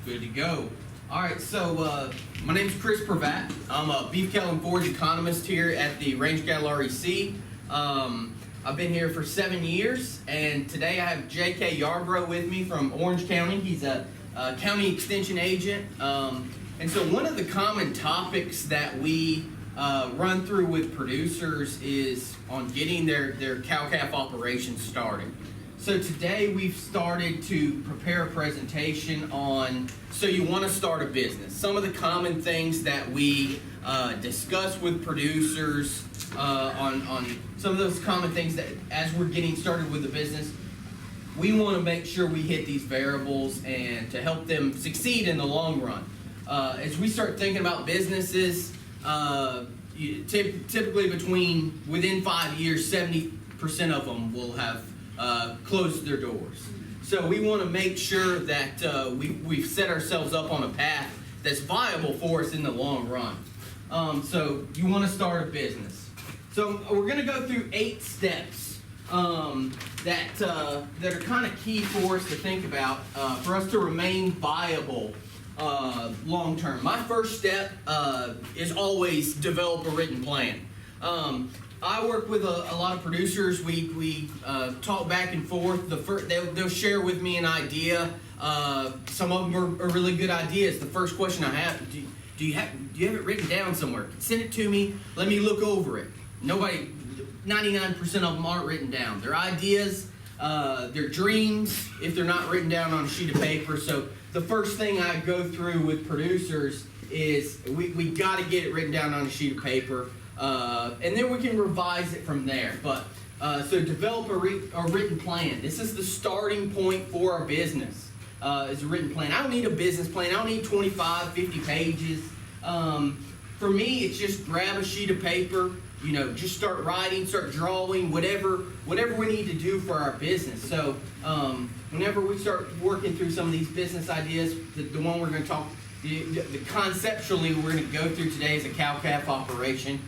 Good to go. All right, so my name is Chris Prevatt. I'm a beef cattle and forage economist here at the Range Cattle REC. I've been here for 7 years, and today I have J.K. Yarborough with me from Orange County. He's a county extension agent. And so one of the common topics that we run through with producers is on getting their cow-calf operations started. So today we've started to prepare a presentation on, so you want to start a business. Some of the common things that we discuss with producers on some of those common things that as we're getting started with the business, we want to make sure we hit these variables and to help them succeed in the long run. As we start thinking about businesses, typically within 5 years, 70% of them will have closed their doors. So we want to make sure that we've set ourselves up on a path that's viable for us in the long run. So you want to start a business. So we're going to go through 8 steps that are kind of key for us to think about for us to remain viable long term. My first step is always develop a written plan. I work with a lot of producers. We talk back and forth. They'll share with me an idea. Some of them are really good ideas. The first question I have, do you have it written down somewhere? Send it to me. Let me look over it. 99% of them aren't written down. They're ideas, they're dreams if they're not written down on a sheet of paper. So the first thing I go through with producers is we got to get it written down on a sheet of paper. And then we can revise it from there. But so develop a written plan. This is the starting point for our business. Is a written plan. I don't need a business plan. I don't need 25, 50 pages. For me, it's just grab a sheet of paper. Just start writing, start drawing, whatever we need to do for our business. So whenever we start working through some of these business ideas, the one we're going to talk, the conceptually we're going to go through today is a cow-calf operation.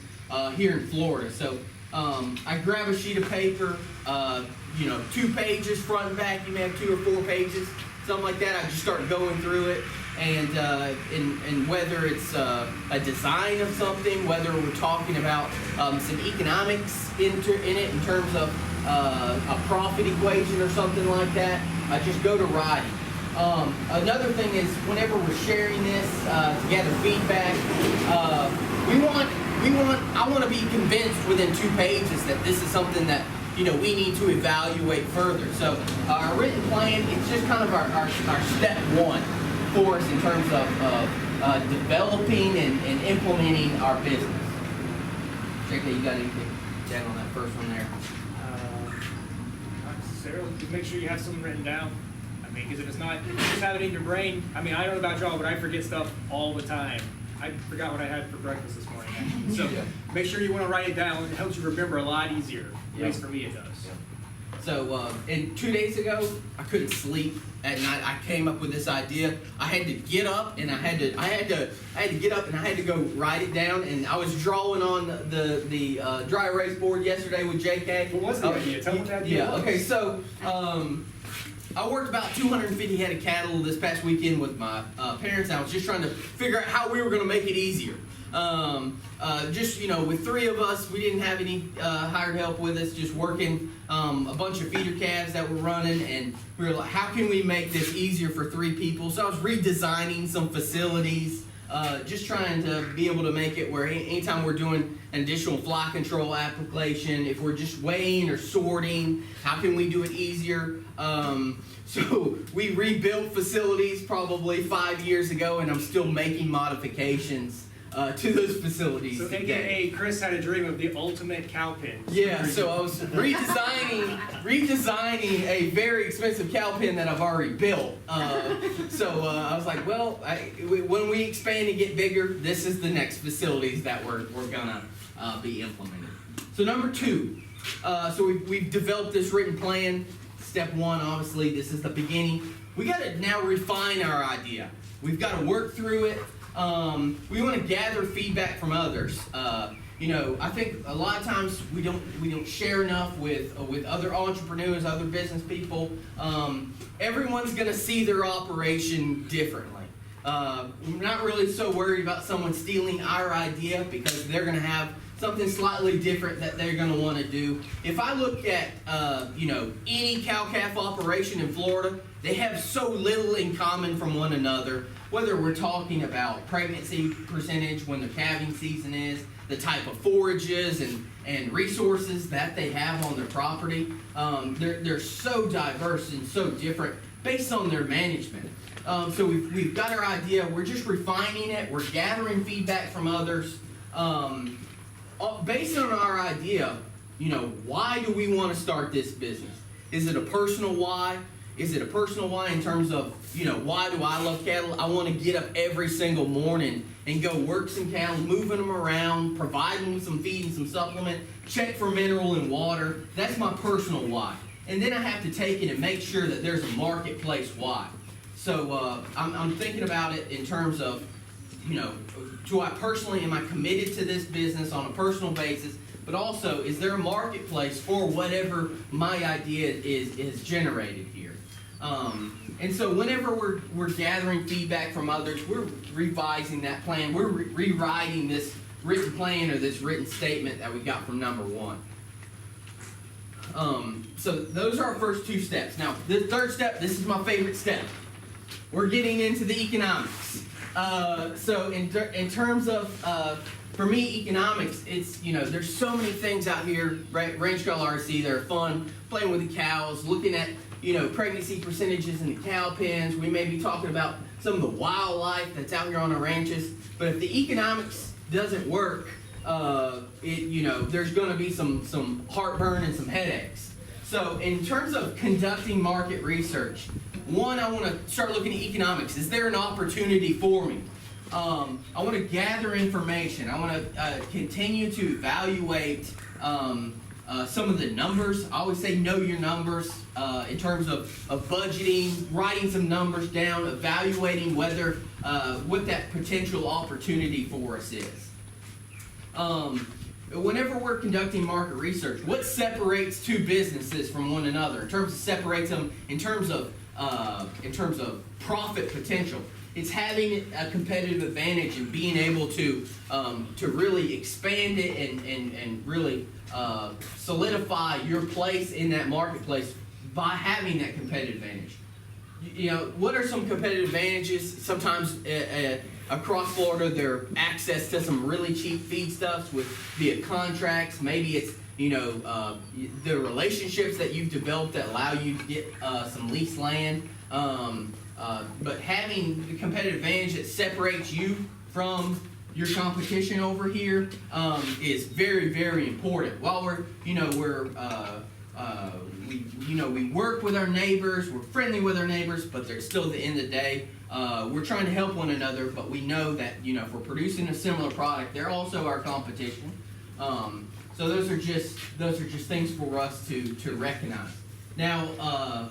Here in Florida. So I grab a sheet of paper, 2 pages front and back. You may have 2 or 4 pages, something like that. I just start going through it, and whether it's a design of something, whether we're talking about some economics in it in terms of a profit equation or something like that, I just go to writing. Another thing is whenever we're sharing this to gather feedback, I want to be convinced within 2 pages that this is something that we need to evaluate further. So our written plan, it's just kind of our step 1 for us in terms of developing and implementing our business. JK, you got anything to add on that first one there? Not necessarily. Just make sure you have something written down. Because if you just have it in your brain, I don't know about y'all, but I forget stuff all the time. I forgot what I had for breakfast this morning. So make sure you want to write it down. It helps you remember a lot easier. At least for me, it does. Yeah. So, and 2 days ago, I couldn't sleep at night. I came up with this idea. I had to get up and I had to get up and I had to go write it down. And I was drawing on the dry erase board yesterday with JK. What was the idea? Tell me what that idea was. Okay. So, I worked about 250 head of cattle this past weekend with my parents. I was just trying to figure out how we were going to make it easier. With 3 of us, we didn't have any hired help with us, just working a bunch of feeder calves that were running, and we were like, how can we make this easier for 3 people? So I was redesigning some facilities, just trying to be able to make it where anytime we're doing an additional fly control application, if we're just weighing or sorting, how can we do it easier? So we rebuilt facilities probably 5 years ago, and I'm still making modifications to those facilities. So AKA Chris had a dream of the ultimate cow pen. Yeah, so I was redesigning a very expensive cow pen that I've already built. So I was like, well, when we expand and get bigger, this is the next facilities that we're gonna be implementing. So number 2, so we've developed this written plan. Step 1, obviously, this is the beginning. We got to now refine our idea. We've got to work through it. We want to gather feedback from others. I think a lot of times we don't share enough with other entrepreneurs, other business people. Everyone's going to see their operation differently. We're not really so worried about someone stealing our idea because they're going to have something slightly different that they're going to want to do. If I look at, any cow-calf operation in Florida, they have so little in common from one another, whether we're talking about pregnancy percentage when the calving season is, the type of forages and resources that they have on their property. They're so diverse and so different based on their management. So we've got our idea, we're just refining it, we're gathering feedback from others. Based on our idea, why do we want to start this business? Is it a personal why? Is it a personal why in terms of, why do I love cattle? I want to get up every single morning and go work some cattle, moving them around, providing them with some feed and some supplement, check for mineral and water. That's my personal why. And then I have to take it and make sure that there's a marketplace why. So I'm thinking about it in terms of, do I personally, am I committed to this business on a personal basis? But also, is there a marketplace for whatever my idea is generated here? And so whenever we're gathering feedback from others, we're revising that plan. We're rewriting this written plan or this written statement that we got from number one. So those are our first two steps. Now, the third step, this is my favorite step. We're getting into the economics. So in terms of, for me, economics, it's, there's so many things out here, right? Ranch Call RC, they're fun, playing with the cows, looking at, pregnancy percentages in the cow pens. We may be talking about some of the wildlife that's out here on our ranches. But if the economics doesn't work, there's going to be some heartburn and some headaches. So in terms of conducting market research, one, I want to start looking at economics. Is there an opportunity for me? I want to gather information. I want to continue to evaluate some of the numbers. I always say know your numbers in terms of budgeting, writing some numbers down, evaluating whether what that potential opportunity for us is. Whenever we're conducting market research, what separates two businesses from one another? In terms of separates them, in terms of profit potential, it's having a competitive advantage and being able to really expand it and really solidify your place in that marketplace by having that competitive advantage. What are some competitive advantages? Sometimes across Florida, there access to some really cheap feedstuffs via contracts. Maybe it's the relationships that you've developed that allow you to get some leased land. But having the competitive advantage that separates you from your competition over here is very, very important. While we work with our neighbors, we're friendly with our neighbors, but they're still at the end of the day, we're trying to help one another. But we know that if we're producing a similar product, they're also our competition. So those are just things for us to recognize. Now,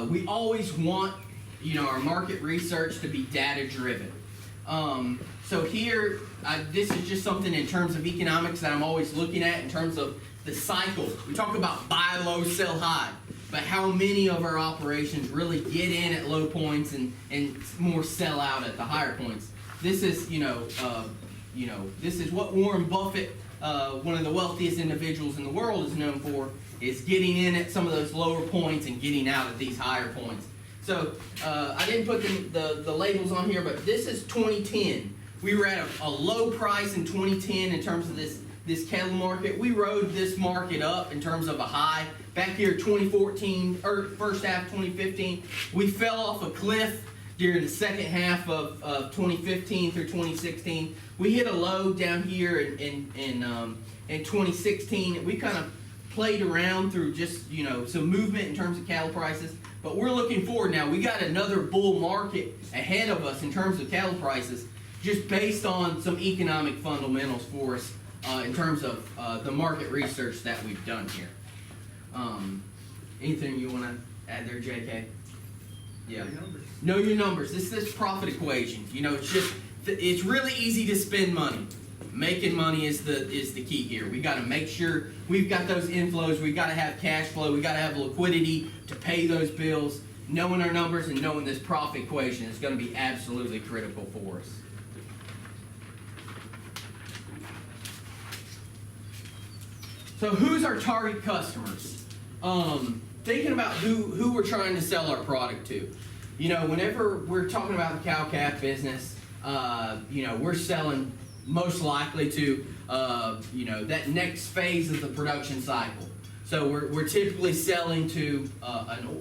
we always want our market research to be data driven. So here, this is just something in terms of economics that I'm always looking at in terms of the cycle. We talk about buy low, sell high, but how many of our operations really get in at low points and more sell out at the higher points? This is this is what Warren Buffett, one of the wealthiest individuals in the world, is known for, is getting in at some of those lower points and getting out at these higher points. So I didn't put the labels on here, but this is 2010. We were at a low price in 2010 in terms of this cattle market. We rode this market up in terms of a high. Back here 2014, or first half 2015, we fell off a cliff during the second half of 2015 through 2016. We hit a low down here in 2016. We kind of played around through just some movement in terms of cattle prices. But we're looking forward now. We got another bull market ahead of us in terms of cattle prices, just based on some economic fundamentals for us in terms of the market research that we've done here. Anything you want to add there, JK? Yeah. Know your numbers. This is profit equation. It's really easy to spend money. Making money is the key here. We got to make sure we've got those inflows. We got to have cash flow. We got to have liquidity to pay those bills. knowing our numbers and knowing this profit equation is going to be absolutely critical for us. So who's our target customers? Thinking about who we're trying to sell our product to. You know, whenever we're talking about the cow-calf business, you know, we're selling most likely to, you know, that next phase of the production cycle. So we're typically selling to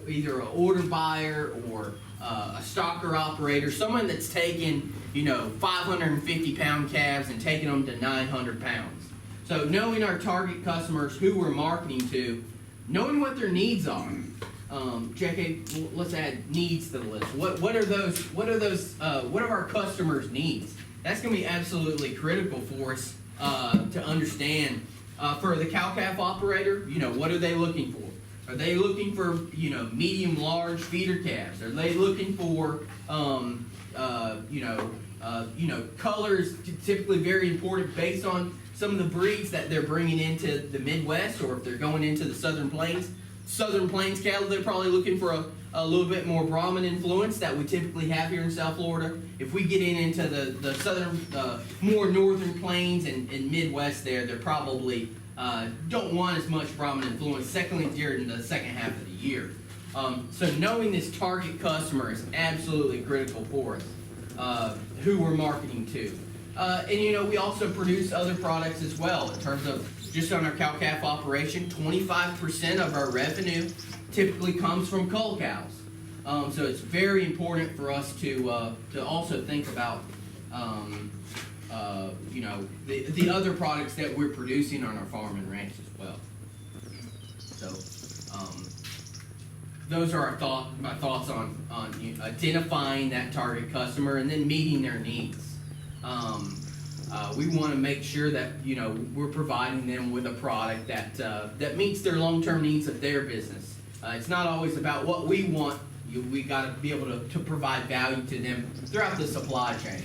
either an order buyer or a stocker operator, someone that's taking, you know, 550-pound calves and taking them to 900 pounds. So knowing our target customers, who we're marketing to, knowing what their needs are. JK, let's add needs to the list. What are those? What are our customers' needs? That's going to be absolutely critical for us to understand. For the cow-calf operator, you know, what are they looking for? Are they looking for, you know, medium, large feeder calves? Are they looking for, you know, colors? Typically very important based on some of the breeds that they're bringing into the Midwest, or if they're going into the Southern Plains. Southern Plains cattle, they're probably looking for a little bit more Brahman influence that we typically have here in South Florida. If we get into the southern, more northern plains and Midwest they're probably don't want as much Brahman influence, secondly during the second half of the year. So knowing this target customer is absolutely critical for us, who we're marketing to. And you know, we also produce other products as well in terms of just on our cow-calf operation. 25% of our revenue typically comes from cull cows. So it's very important for us to also think about you know, the other products that we're producing on our farm and ranch as well. So those are my thoughts on identifying that target customer and then meeting their needs. We want to make sure that, you know, we're providing them with a product that meets their long-term needs of their business. It's not always about what we want. We got to be able to provide value to them throughout the supply chain.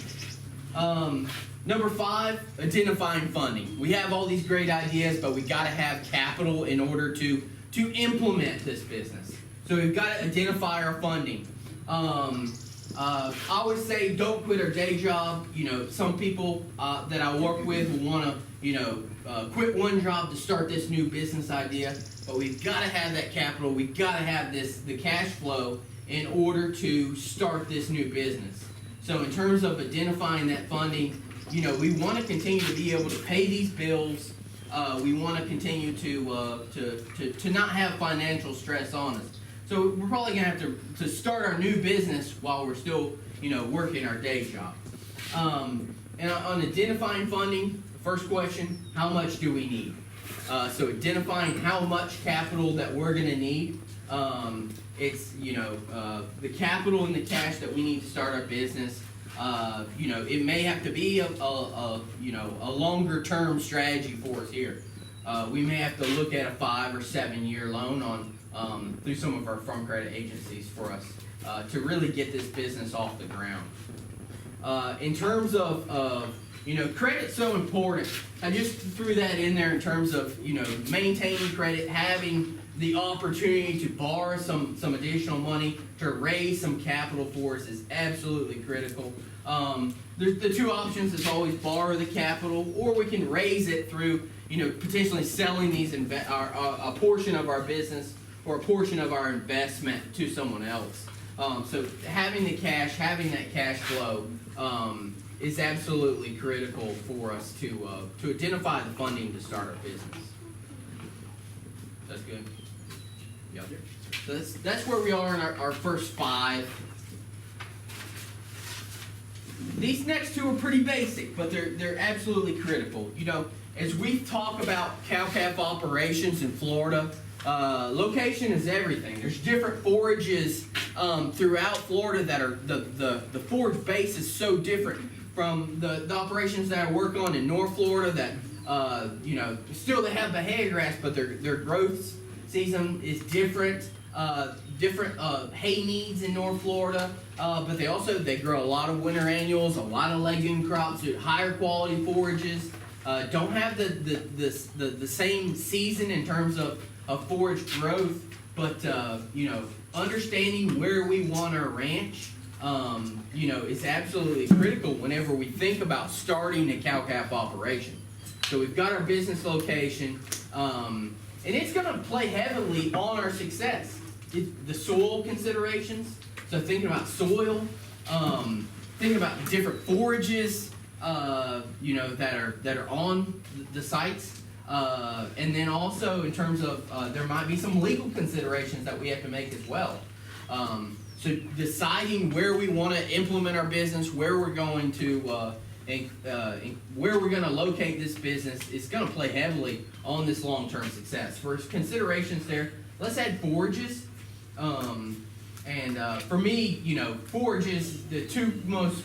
Number 5, identifying funding. We have all these great ideas, but we got to have capital in order to implement this business. So we've got to identify our funding. I always say don't quit our day job. You know, some people that I work with will want to, you know, quit one job to start this new business idea. But we've got to have that capital. We've got to have the cash flow in order to start this new business. So in terms of identifying that funding, you know, we want to continue to be able to pay these bills. We want to continue to not have financial stress on us. So we're probably going to have to start our new business while we're still, you know, working our day job. And on identifying funding, the first question, how much do we need? So identifying how much capital that we're going to need. It's, you know, the capital and the cash that we need to start our business. You know, it may have to be a longer term strategy for us here. We may have to look at a 5 or 7 year loan on through some of our farm credit agencies for us to really get this business off the ground. In terms of you know, credit's so important. I just threw that in there in terms of, you know, maintaining credit, having the opportunity to borrow some additional money to raise some capital for us is absolutely critical. The two options is always borrow the capital, or we can raise it through, you know, potentially selling these a portion of our business or a portion of our investment to someone else. So having the cash, having that cash flow is absolutely critical for us to identify the funding to start our business. That's good. Yep. So that's where we are in our first 5. These next 2 are pretty basic, but they're absolutely critical. You know, as we talk about cow-calf operations in Florida, location is everything. There's different forages throughout Florida that are the forage base is so different from the operations that I work on in North Florida that you know, still they have the hay grass, but their growth season is different. Different hay needs in North Florida, but they grow a lot of winter annuals, a lot of legume crops, higher quality forages. Don't have the same season in terms of forage growth, but you know, understanding where we want our ranch, is absolutely critical whenever we think about starting a cow-calf operation. So we've got our business location, and it's going to play heavily on our success. The soil considerations, so thinking about soil, thinking about different forages, that are on the sites, and then also in terms of there might be some legal considerations that we have to make as well. So deciding where we want to implement our business, where we're going to, and where we're going to locate this business is going to play heavily on this long-term success. For considerations there, let's add forages. For me, forages, the two most,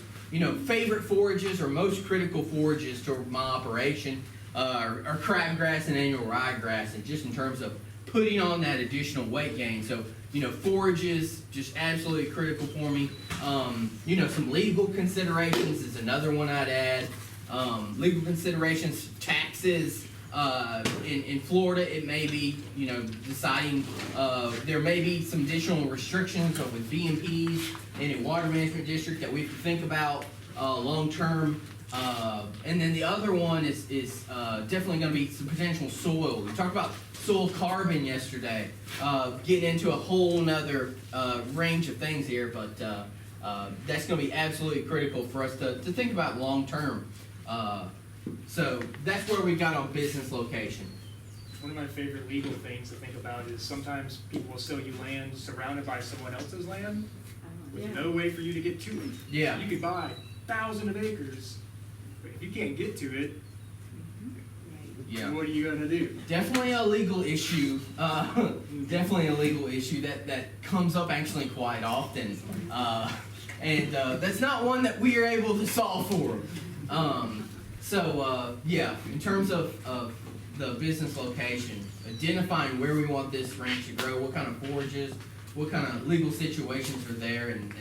favorite forages or most critical forages to my operation are crabgrass and annual ryegrass, and just in terms of putting on that additional weight gain. So, forages, just absolutely critical for me. Some legal considerations is another one I'd add. Legal considerations, taxes. In Florida, it may be, deciding, there may be some additional restrictions with BMPs in a water management district that we have to think about long term. And then the other one is definitely going to be some potential soil. We talked about soil carbon yesterday, getting into a whole nother range of things here, but that's going to be absolutely critical for us to think about long term. So that's where we got on business location. One of my favorite legal things to think about is sometimes people will sell you land surrounded by someone else's land with no way for you to get to it. Yeah. You could buy 1,000 of acres, but if you can't get to it, what are you going to do? Definitely a legal issue. Definitely a legal issue that comes up actually quite often. And that's not one that we are able to solve for. In terms of the business location, identifying where we want this ranch to grow, what kind of forages, what kind of legal situations are there, and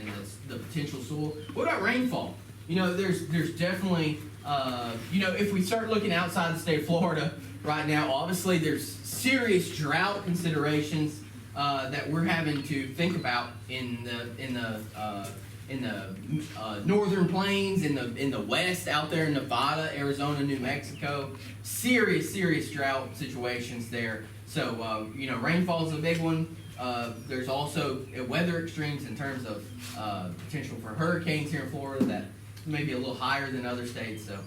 the potential soil. What about rainfall? There's definitely, if we start looking outside the state of Florida right now, obviously there's serious drought considerations that we're having to think about in the northern plains, in the west, out there in Nevada, Arizona, New Mexico. Serious drought situations there. So, rainfall is a big one. There's also weather extremes in terms of potential for hurricanes here in Florida that may be a little higher than other states. So,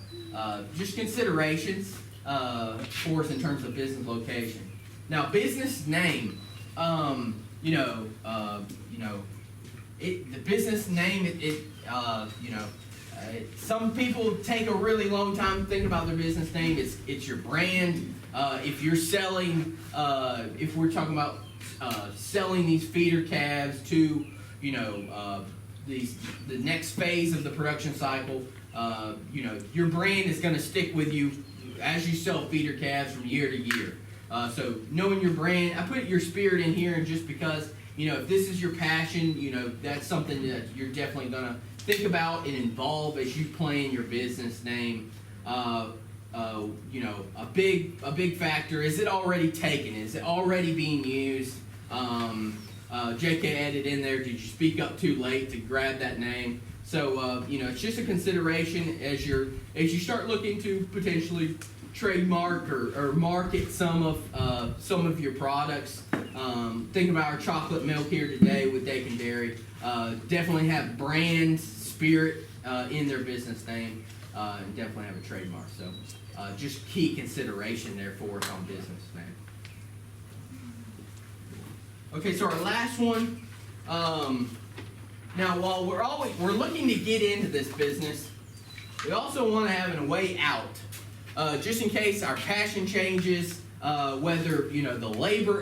just considerations for us in terms of business location. Now, business name. The business name, some people take a really long time thinking about their business name. It's your brand. If you're selling, if we're talking about selling these feeder calves to, the next phase of the production cycle, your brand is going to stick with you as you sell feeder calves from year to year. So knowing your brand, I put your spirit in here, and just because, if this is your passion, that's something that you're definitely going to think about and involve as you plan your business name. A big factor, is it already taken? Is it already being used? JK added in there, did you speak up too late to grab that name? So, it's just a consideration as you start looking to potentially trademark or market some of your products. Think about our chocolate milk here today with Dakin Dairy. Definitely have brand spirit in their business name, and definitely have a trademark. So, just key consideration there for us on business name. Okay, so our last one. Now, while we're looking to get into this business, we also want to have a way out, just in case our passion changes, whether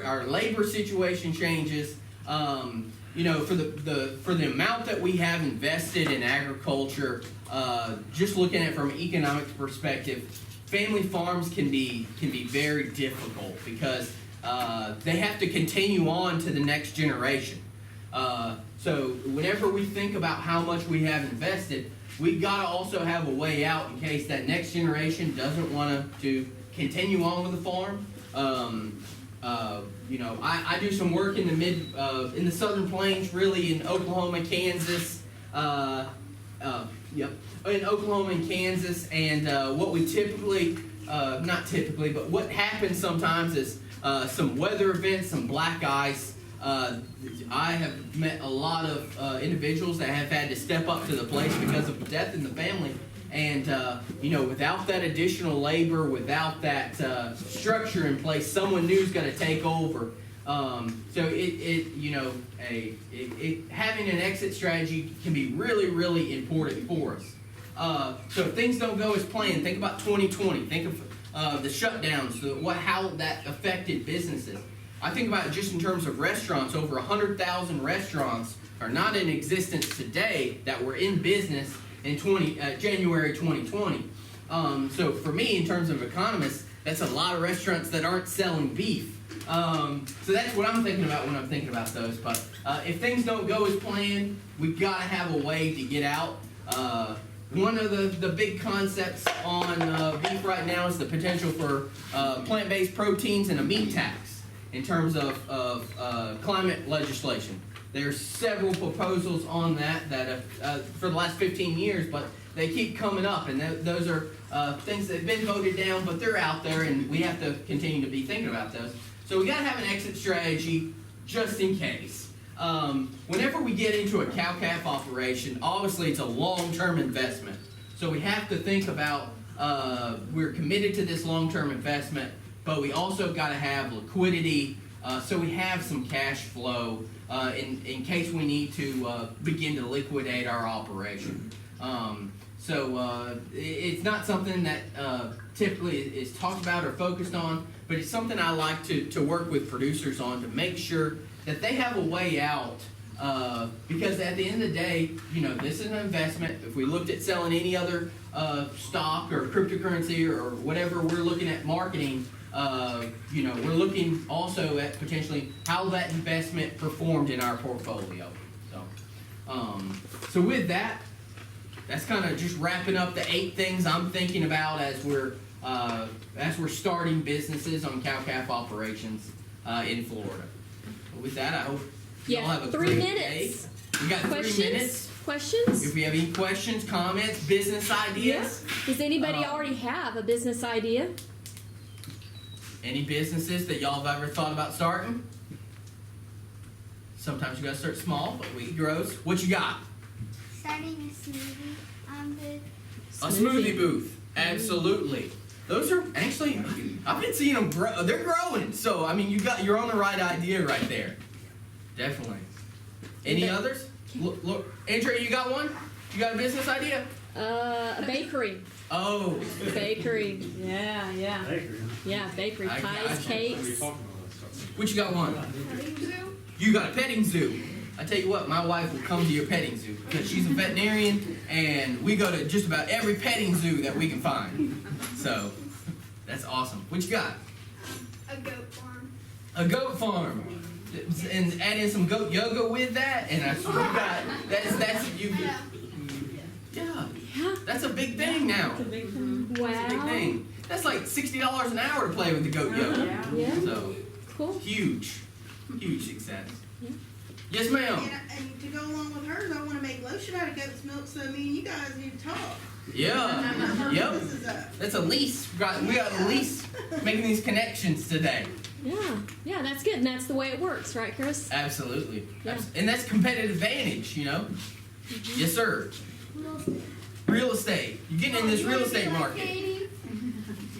our labor situation changes. For the amount that we have invested in agriculture, just looking at it from an economic perspective, family farms can be very difficult because they have to continue on to the next generation. So whenever we think about how much we have invested, we've got to also have a way out in case that next generation doesn't want to continue on with the farm. I do some work in the in the Southern Plains, really in Oklahoma, Kansas. In Oklahoma and Kansas, and what we typically, not typically, but what happens sometimes is some weather events, some black ice. I have met a lot of individuals that have had to step up to the place because of death in the family. And, without that additional labor, without that structure in place, someone new is going to take over. Having an exit strategy can be really, really important for us. So if things don't go as planned, think about 2020. Think of the shutdowns, how that affected businesses. I think about it just in terms of restaurants. Over 100,000 restaurants are not in existence today that were in business in January 2020. So for me, in terms of economists, that's a lot of restaurants that aren't selling beef. So that's what I'm thinking about when I'm thinking about those. But if things don't go as planned, we've got to have a way to get out. One of the big concepts on beef right now is the potential for plant-based proteins and a meat tax in terms of climate legislation. There's several proposals on that have, for the last 15 years, but they keep coming up, and those are things that have been voted down, but they're out there, and we have to continue to be thinking about those. So we got to have an exit strategy just in case. Whenever we get into a cow-calf operation, obviously it's a long-term investment. So we have to think about, we're committed to this long-term investment, but we also got to have liquidity, so we have some cash flow in case we need to begin to liquidate our operation. It's not something that typically is talked about or focused on, but it's something I like to work with producers on to make sure that they have a way out. Because at the end of the day, this is an investment. If we looked at selling any other stock or cryptocurrency or whatever we're looking at marketing, we're looking also at potentially how that investment performed in our portfolio. So with that, that's kind of just wrapping up the 8 things I'm thinking about as we're starting businesses on cow-calf operations in Florida. With that, I hope you all have a 3 great minutes. day. We got 3 minutes. Questions? If we have any questions, comments, business ideas. Yeah. Does anybody already have a business idea? Any businesses that y'all have ever thought about starting? Sometimes you gotta start small, but we grows. What you got? Starting a smoothie booth. A smoothie booth. Absolutely. Those are actually, I've been seeing them grow. They're growing. So I mean, you're on the right idea right there. Definitely. Any others? Look, Andrea, you got one? You got a business idea? A bakery. Oh. Bakery. Yeah. Bakery, huh? Yeah, bakery. I Pies, gotcha. cakes. What you got one? You got a petting zoo. I tell you what, my wife will come to your petting zoo because she's a veterinarian, and we go to just about every petting zoo that we can find. So that's awesome. What you got? A goat farm. A goat farm. And add in some goat yoga with that, and that's what you got. That's you. Yeah. That's a big thing now. Wow. That's a big thing. That's like $60 an hour to play with the goat yoga. Yeah. So Cool. huge success. Yeah. Yes, ma'am. And to go along with hers, I want to make lotion out of goat's milk, so me and you guys need to talk. Yeah. Yep. This is up. That's a lease. We got a lease making these connections today. Yeah, that's good. And that's the way it works, right, Chris? Absolutely. Yeah. And that's competitive advantage, Yes, sir. Real estate. You're getting in this real estate market.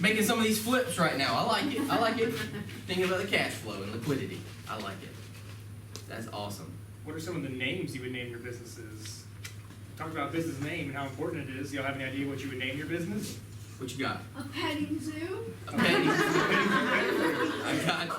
Making some of these flips right now. I like it. Thinking about the cash flow and liquidity. I like it. That's awesome. What are some of the names you would name your businesses? Talk about business name and how important it is. Y'all have any idea what you would name your business? What you got? A petting zoo. A petting zoo. I got you.